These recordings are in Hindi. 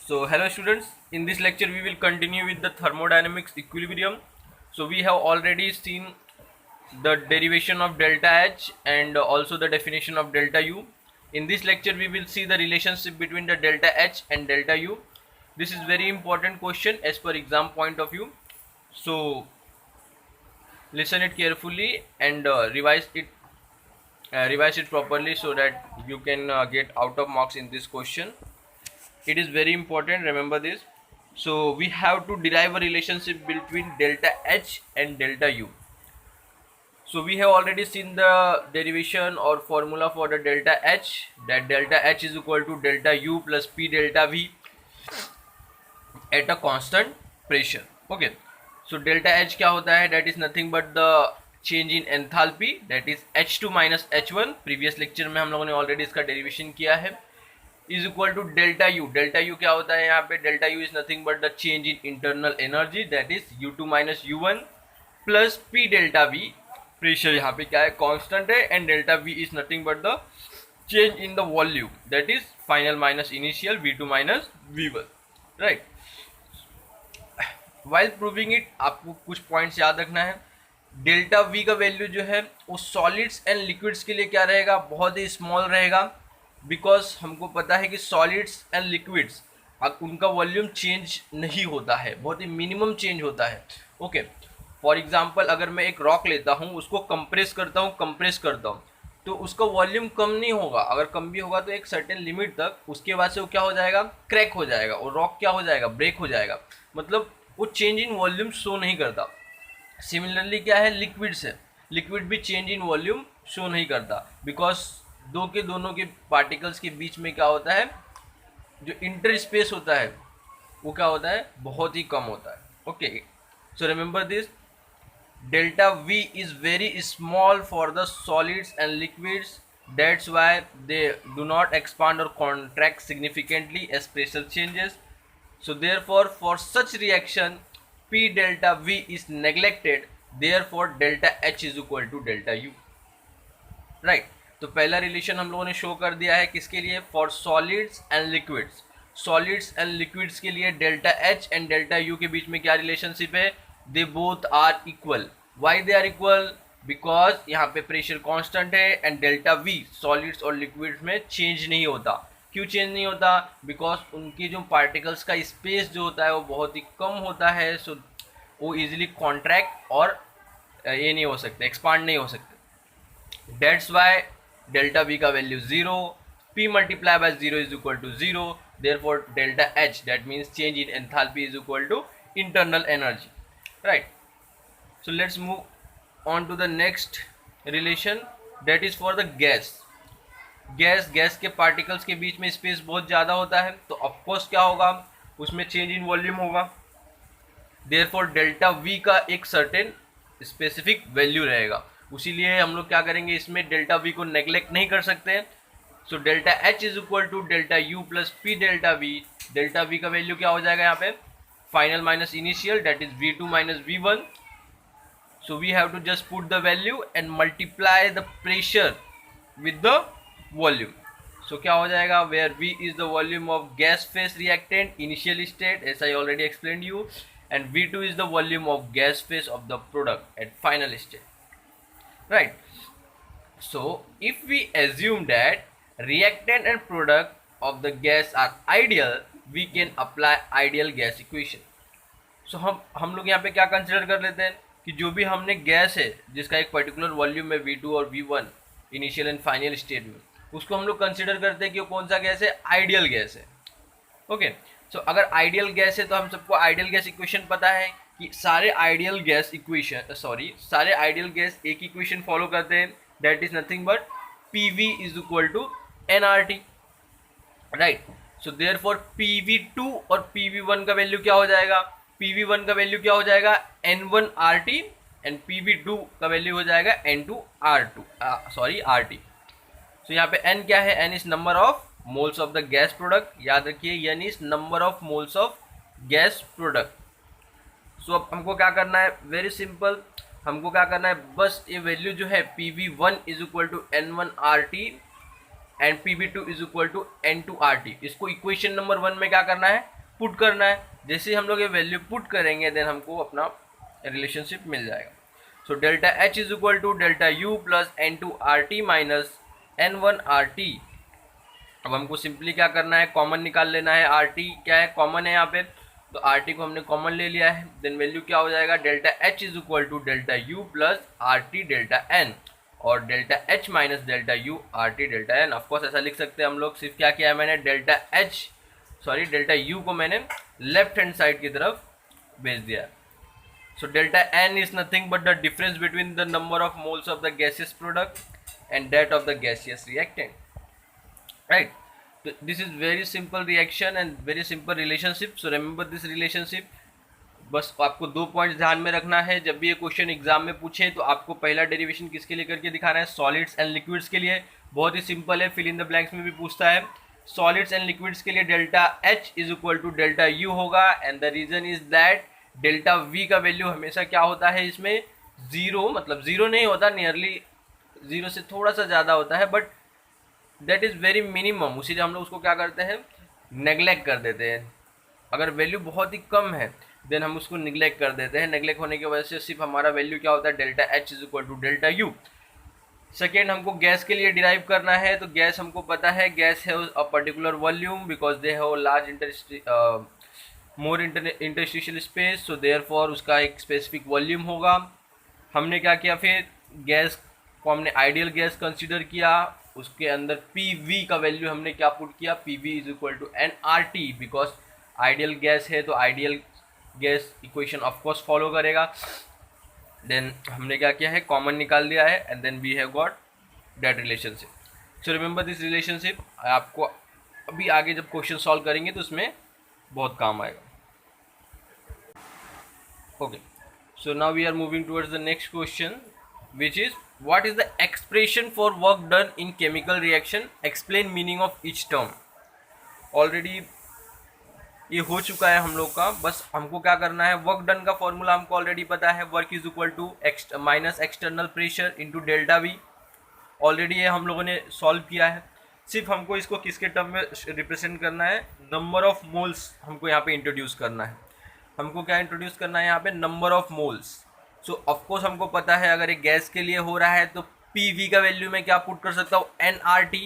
So hello students, in this lecture we will continue with the thermodynamics equilibrium. So we have already seen the derivation of delta H and also the definition of delta U. In this lecture we will see the relationship between the delta H and delta U. This is very important question as per exam point of view. So listen it carefully and revise it properly so that you can get out of marks in this question. It is very important, remember this. So we have to derive a relationship between delta H and delta U. So we have already seen the derivation or formula for the delta H, that delta H is equal to delta U plus P delta V at a constant pressure. Okay, so delta H क्या होता है, that is nothing but the change in enthalpy, that is H2 minus H1. previous lecture में हम लोगों ने already इसका derivation किया है. Is equal to delta U. Delta U क्या होता है यहाँ पे? Delta U is nothing but the change in internal energy, that is U two minus U one plus P delta V. Pressure यहाँ पे क्या है? कांस्टेंट है. And delta V is nothing but the change in the volume, that is final minus initial V two minus V one. Right. While proving it आपको कुछ पॉइंट्स याद रखना है. डेल्टा वी का वैल्यू जो है वो सॉलिड्स एंड लिक्विड्स के लिए क्या रहेगा? बहुत ही स्मॉल रहेगा. बिकॉज हमको पता है कि सॉलिड्स एंड लिक्विड्स उनका वॉल्यूम चेंज नहीं होता है, बहुत ही मिनिमम चेंज होता है. ओके, फॉर एग्जांपल अगर मैं एक रॉक लेता हूँ, उसको कंप्रेस करता हूँ तो उसका वॉल्यूम कम नहीं होगा. अगर कम भी होगा तो एक सर्टेन लिमिट तक, उसके बाद से वो क्या हो जाएगा? क्रैक हो जाएगा और रॉक क्या हो जाएगा? ब्रेक हो जाएगा. मतलब वो चेंज इन वॉल्यूम शो नहीं करता. सिमिलरली क्या है? लिक्विड से, लिक्विड भी चेंज इन वॉल्यूम शो नहीं करता. बिकॉज दोनों के पार्टिकल्स के बीच में क्या होता है? जो इंटर स्पेस होता है वो क्या होता है? बहुत ही कम होता है. Okay, so remember this. Delta V is very small for the solids and liquids, that's why they do not expand or contract significantly as pressure changes. So therefore for such reaction P delta V is neglected, therefore delta H is equal to delta U. Right. तो पहला रिलेशन हम लोगों ने शो कर दिया है किसके लिए? For solids and liquids. Solids and liquids के लिए delta H and delta U के बीच में क्या रिलेशनशिप है? They both are equal. Why they are equal? Because यहाँ पे प्रेशर कांस्टेंट है एंड डेल्टा वी सॉलिड्स और लिक्विड्स में चेंज नहीं होता. क्यों चेंज नहीं होता? बिकॉज उनके जो पार्टिकल्स का स्पेस जो होता है वो बहुत ही कम होता है. सो वो इजिली कॉन्ट्रैक्ट और ये नहीं हो सकते, एक्सपांड नहीं हो सकते. दैट्स वाई डेल्टा वी का value 0, P multiply by 0 is equal to 0, therefore delta H that means change in enthalpy is equal to internal energy. Right. So let's move on to the next relation, that is for the gas. Gas के पार्टिकल्स के बीच में स्पेस बहुत ज़्यादा होता है, तो ऑफकोर्स क्या होगा? उसमें चेंज इन वॉल्यूम होगा. देयरफॉर डेल्टा वी का एक सर्टेन स्पेसिफिक वैल्यू रहेगा. उसीलिए हम लोग क्या करेंगे? इसमें डेल्टा वी को नेग्लेक्ट नहीं कर सकते. So delta H is equal to delta U plus P delta V. Delta V का वैल्यू क्या हो जाएगा यहाँ पे? Final minus initial, that is V two minus V one. So we have to just put the value and multiply the pressure with the volume. So क्या हो जाएगा? Where V is the volume of gas phase reactant initial state, as I already explained you, and V2 is the volume of gas phase of the product at final state. Right. So if we assume that reactant and product of the gas are ideal, we can apply ideal gas equation. So हम लोग यहाँ पे क्या कंसिडर कर लेते हैं कि जो भी हमने गैस है जिसका एक पर्टिकुलर वॉल्यूम है V2 और V1 initial and final state में, उसको हम लोग कंसिडर करते हैं कि वो कौन सा गैस है? आइडियल गैस है. ओके. सो अगर आइडियल गैस है तो हम सबको आइडियल गैस इक्वेशन पता है कि सारे आइडियल गैस एक इक्वेशन फॉलो करते हैं, that is nothing but PV is equal to nRT. Right. So therefore PV2 और PV1 का वैल्यू क्या हो जाएगा? PV1 का वैल्यू क्या हो जाएगा? N1RT एंड PV2 का वैल्यू हो जाएगा RT. सो यहाँ पे N क्या है? N is number of moles of the gas product. याद रखिए N is number of moles of gas product. So अब हमको क्या करना है? Very simple. हमको क्या करना है? बस ये वैल्यू जो है PV1 is equal to N1RT and PV2 is equal to N2RT। इसको इक्वेशन नंबर 1 में क्या करना है, पुट करना है। जैसे हम लोग ये वैल्यू पुट करेंगे देन हमको अपना रिलेशनशिप मिल जाएगा। So delta H is equal to delta U plus N2RT minus N1RT। अब हमको सिंपली क्या करना है, कॉमन निकाल लेना है। RT क्या है, कॉमन है यहाँ पे, तो RT को हमने कॉमन ले लिया है। देन वैल्यू क्या हो जाएगा, delta H is equal to delta U plus RT delta N, और delta H minus delta U RT delta N। Of course ऐसा लिख सकते हैं हम लोग। सिर्फ क्या किया है मैंने, डेल्टा U को मैंने लेफ्ट हैंड साइड की तरफ भेज दिया। So delta N is nothing but the difference between the number of moles of the gaseous product and that of the gaseous reactant, right. So this is very simple reaction and very simple relationship. So remember this relationship. बस आपको 2 पॉइंट्स ध्यान में रखना है। जब भी ये क्वेश्चन एग्जाम में पूछे तो आपको पहला डेरिवेशन किसके लिए करके दिखाना है, सॉलिड्स एंड लिक्विड्स के लिए। बहुत ही सिंपल है, फिल इन द ब्लैंक्स में भी पूछता है। सॉलिड्स एंड लिक्विड्स के लिए delta H is equal to delta U होगा, and the reason is that delta V का वैल्यू हमेशा क्या होता है, इसमें जीरो, मतलब जीरो नहीं होता, नियरली जीरो से थोड़ा सा ज़्यादा होता है, but that is very minimum. उसीलिए हम लोग उसको क्या करते हैं, नेग्लेक्ट कर देते हैं। अगर वैल्यू बहुत ही कम है देन हम उसको निगलेक्ट कर देते हैं। नेगलेक्ट होने की वजह से सिर्फ हमारा वैल्यू क्या होता है, delta H is equal to delta U। Second, हमको गैस के लिए डिराइव करना है, तो गैस हमको पता है गैस है a particular volume because they have large more interstitial space, so therefore उसका एक स्पेसिफिक वॉल्यूम होगा। हमने क्या किया, फिर गैस को हमने आइडियल गैस कंसिडर किया, उसके अंदर PV का वैल्यू हमने क्या पुट किया, PV is equal to nRT, because ideal gas है तो ideal gas equation of course follow करेगा। देन हमने क्या किया है, कॉमन निकाल दिया है, and then we have got that relationship. So remember this relationship, आपको अभी आगे जब क्वेश्चन सॉल्व करेंगे तो उसमें बहुत काम आएगा। Okay, so now we are moving towards the next question which is what is the expression for work done in chemical reaction, explain meaning of each term। Already ये हो चुका है हम लोग का, बस हमको क्या करना है, वर्क डन का फॉर्मूला हमको ऑलरेडी पता है, work is equal to minus external pressure into delta V। Already ये हम लोगों ने सॉल्व किया है। सिर्फ हमको इसको किसके टर्म में रिप्रेजेंट करना है, नंबर ऑफ मोल्स हमको यहाँ पे इंट्रोड्यूस करना है। हमको क्या इंट्रोड्यूस करना है यहाँ पे, number of moles. So of course हमको पता है अगर एक गैस के लिए हो रहा है तो PV का वैल्यू मैं क्या पुट कर सकता हूँ, nRT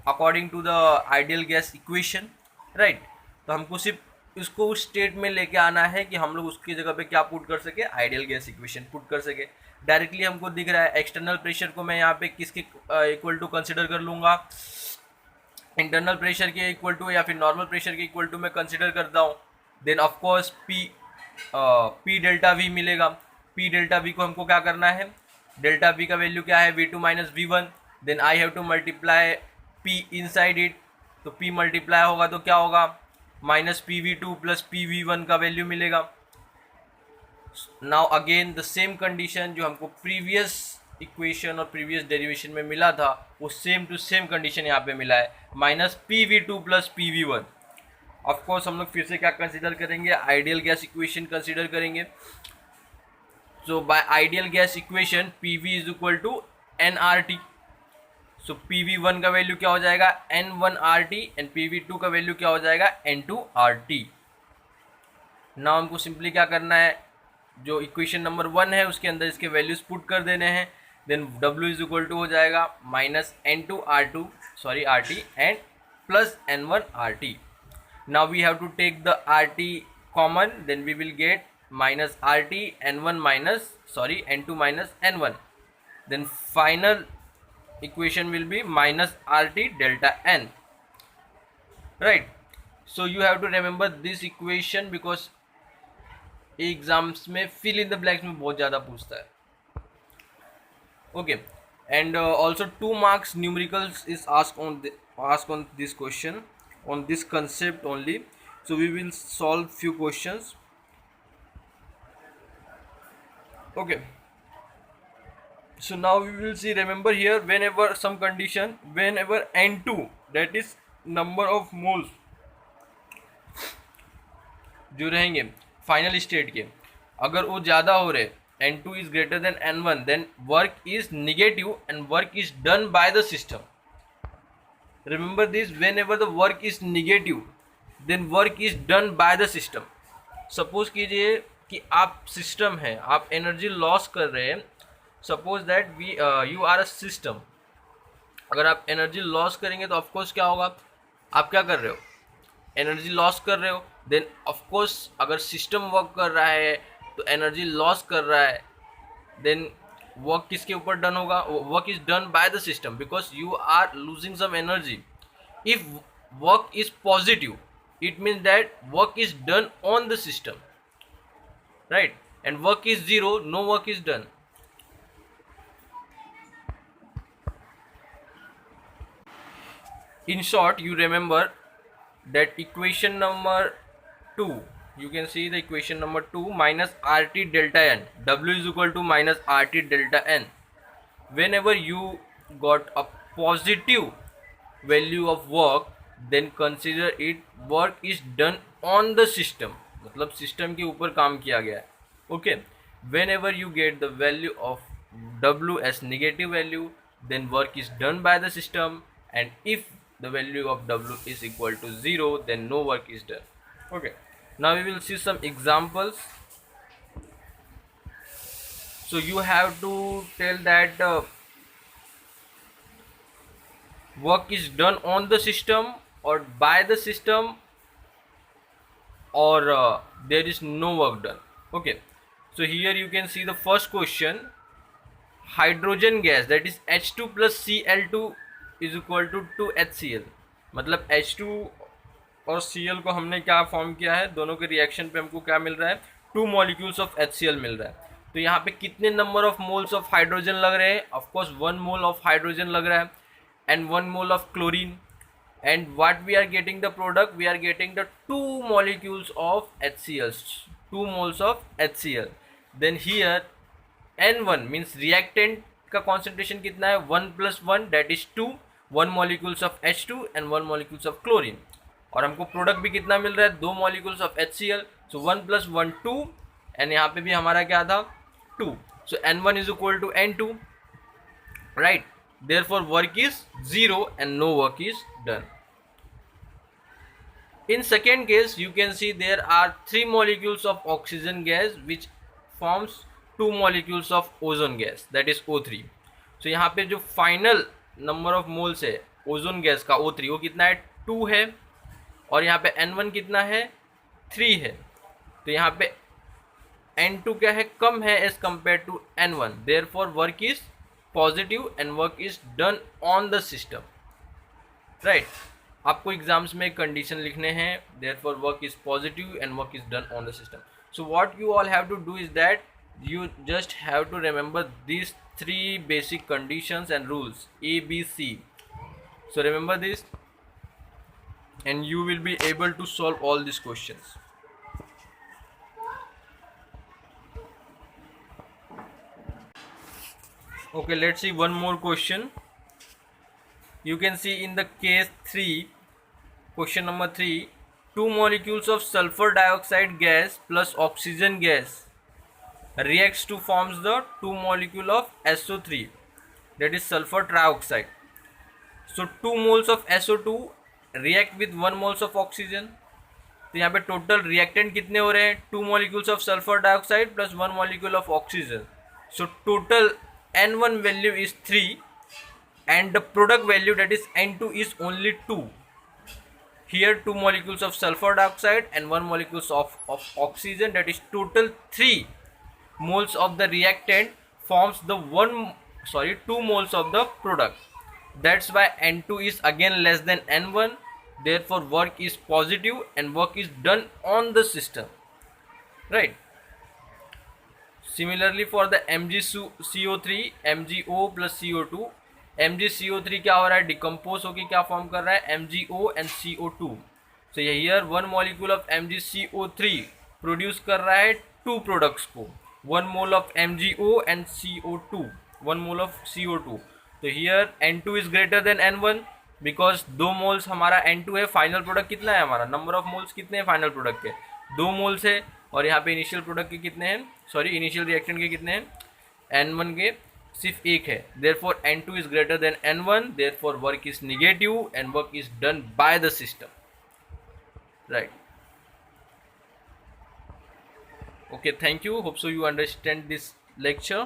according to the ideal gas equation, right. तो हमको सिर्फ इसको उस स्टेट में लेके आना है कि हम लोग उसकी जगह पे क्या पुट कर सके, आइडियल गैस इक्वेशन पुट कर सके। डायरेक्टली हमको दिख रहा है एक्सटर्नल प्रेशर को मैं यहाँ पे किसके इक्वल टू कंसिडर कर लूँगा, इंटरनल प्रेशर के इक्वल टू, या फिर नॉर्मल प्रेशर के इक्वल टू मैं कंसिडर करता हूँ। Then of course P delta V मिलेगा। P डेल्टा V को हमको क्या करना है, डेल्टा V का वैल्यू क्या है, V2 minus V1। Then I have to multiply P inside it, तो P मल्टीप्लाई होगा तो क्या होगा, माइनस PV2 प्लस PV1 का वैल्यू मिलेगा। Now again the same condition जो हमको प्रीवियस इक्वेशन और प्रीवियस डेरिवेशन में मिला था, वो सेम टू सेम कंडीशन यहाँ पे मिला है, minus PV2 plus PV1। Of course हम लोग फिर से क्या कंसिडर करेंगे, आइडियल गैस इक्वेशन कंसिडर करेंगे। So by ideal gas equation PV is equal to nRT। So PV1 का वैल्यू क्या हो जाएगा, N1RT, एंड PV2 का वैल्यू क्या हो जाएगा, N2RT। नाउ हमको सिंपली क्या करना है, जो इक्वेशन नंबर 1 है उसके अंदर इसके वैल्यूज पुट कर देने हैं। Then W is equal to हो जाएगा minus RT and plus N1RT। Now we have to take the RT common, then we will get minus RT N2 minus N1. Then final equation will be minus RT delta N, right? So you have to remember this equation because exams में fill in the blanks में बहुत ज़्यादा पूछता है। Okay, and also 2 marks numericals is asked on this question, on this concept only. So we will solve few questions. Okay, so now we will see, remember here, whenever some condition, whenever N2, that is number of moles जो रहेंगे फाइनल स्टेट के, अगर वो ज़्यादा हो रहे, N2 is greater than N1, then work is negative and work is done by the system, Remember this, whenever the work is negative, then work is done by the system. Suppose कीजिए कि आप सिस्टम है, आप एनर्जी लॉस कर रहे हैं. Suppose that we you are a system. अगर आप एनर्जी लॉस करेंगे तो ऑफकोर्स क्या होगा, आप क्या कर रहे हो, एनर्जी लॉस कर रहे हो. देन ऑफकोर्स अगर सिस्टम वर्क कर रहा है तो एनर्जी लॉस कर रहा है, देन वर्क किसके ऊपर डन होगा, work is done by the system because you are losing some energy. If work is positive, it means that work is done on the system, right? And work is zero, no work is done. In short, you remember that equation number 2, you can see the equation number 2 minus RT delta N, W is equal to minus RT delta N. Whenever you got a positive value of work, then consider it work is done on the system, मतलब सिस्टम के ऊपर काम किया गया है. Okay, whenever you get the value of W as negative value, then work is done by the system, and if the value of W is equal to 0, then no work is done. Okay, now we will see some examples. So you have to tell that work is done on the system or by the system, or there is no work done. Okay, so here you can see the first question. Hydrogen gas, that is H2 plus Cl2 is equal to 2HCl. मतलब H2 और Cl को हमने क्या फॉर्म किया है, दोनों के रिएक्शन पे हमको क्या मिल रहा है, 2 मॉलिक्यूल्स ऑफ HCl मिल रहा है. तो यहाँ पे कितने number of moles of hydrogen लग रहे हैं, ऑफकोर्स 1 मोल ऑफ हाइड्रोजन लग रहा है and 1 mole of chlorine. And what we are getting the product, we are getting the 2 molecules of HCl, 2 moles of HCl. Then here N1 means reactant का concentration कितना है, 1 plus 1 that is 2, 1 molecules of H2 and 1 molecules of chlorine. और हमको प्रोडक्ट भी कितना मिल रहा है, 2 molecules of HCl, so 1 plus 1 2, and यहाँ पे भी हमारा क्या था 2, so N1 is equal to N2, right? Therefore work is 0 and no work is done. In second case, you can see there are 3 molecules of oxygen gas which forms 2 molecules of ozone gas, that is O3. So यहाँ पे जो फाइनल नंबर ऑफ मोल्स है ओजोन गैस का O3 वो कितना है, 2 है, और यहाँ पे N1 कितना है, 3 है. तो यहाँ पे N2 क्या है, कम है as compare to N1. Therefore work is positive and work is done on the system, right? आपको एग्जाम्स में कंडीशन लिखने हैं, therefore work is positive and work is done on the system. So what you all have to do is that you just have to remember these 3 basic conditions and rules A, B, C. So remember this and you will be able to solve all these questions. Okay, let's see one more question. You can see in the case 3, question number 3, 2 molecules of sulfur dioxide gas plus oxygen gas reacts to forms the 2 molecule of SO3, that is sulfur trioxide. So 2 moles of SO2 react with 1 moles of oxygen. तो यहाँ पे टोटल रिएक्टेंट कितने हो रहे हैं, 2 molecules of sulfur dioxide plus 1 molecule of oxygen. So total N1 value is 3 and the product value, that is N2, is only 2. Here 2 molecules of sulfur dioxide and 1 molecules of oxygen, that is total 3 moles of the reactant forms the 2 moles of the product. That's why N2 is again less than N1. Therefore work is positive and work is done on the system, right? Similarly for the MgCO3, MgO plus CO2, MgCO3 क्या हो रहा है, डिकम्पोज होकर क्या फॉर्म कर रहा है, MgO and CO2. So here 1 molecule of MgCO3 produce कर रहा है 2 प्रोडक्ट्स को, 1 mole of MgO and CO2, 1 mole of CO2. तो here N2 is greater than N1 because 2 moles हमारा N2 है. फाइनल प्रोडक्ट कितना है हमारा, नंबर ऑफ मोल्स कितने हैं फाइनल प्रोडक्ट के, 2 मोल्स है, और यहाँ पे इनिशियल प्रोडक्ट के कितने हैं, इनिशियल रिएक्टेंट के कितने हैं, N1 के सिर्फ एक है, therefore n2 is greater than n1, therefore work is negative and work is done by the system, right. Okay, thank you. Hope so you understand this lecture.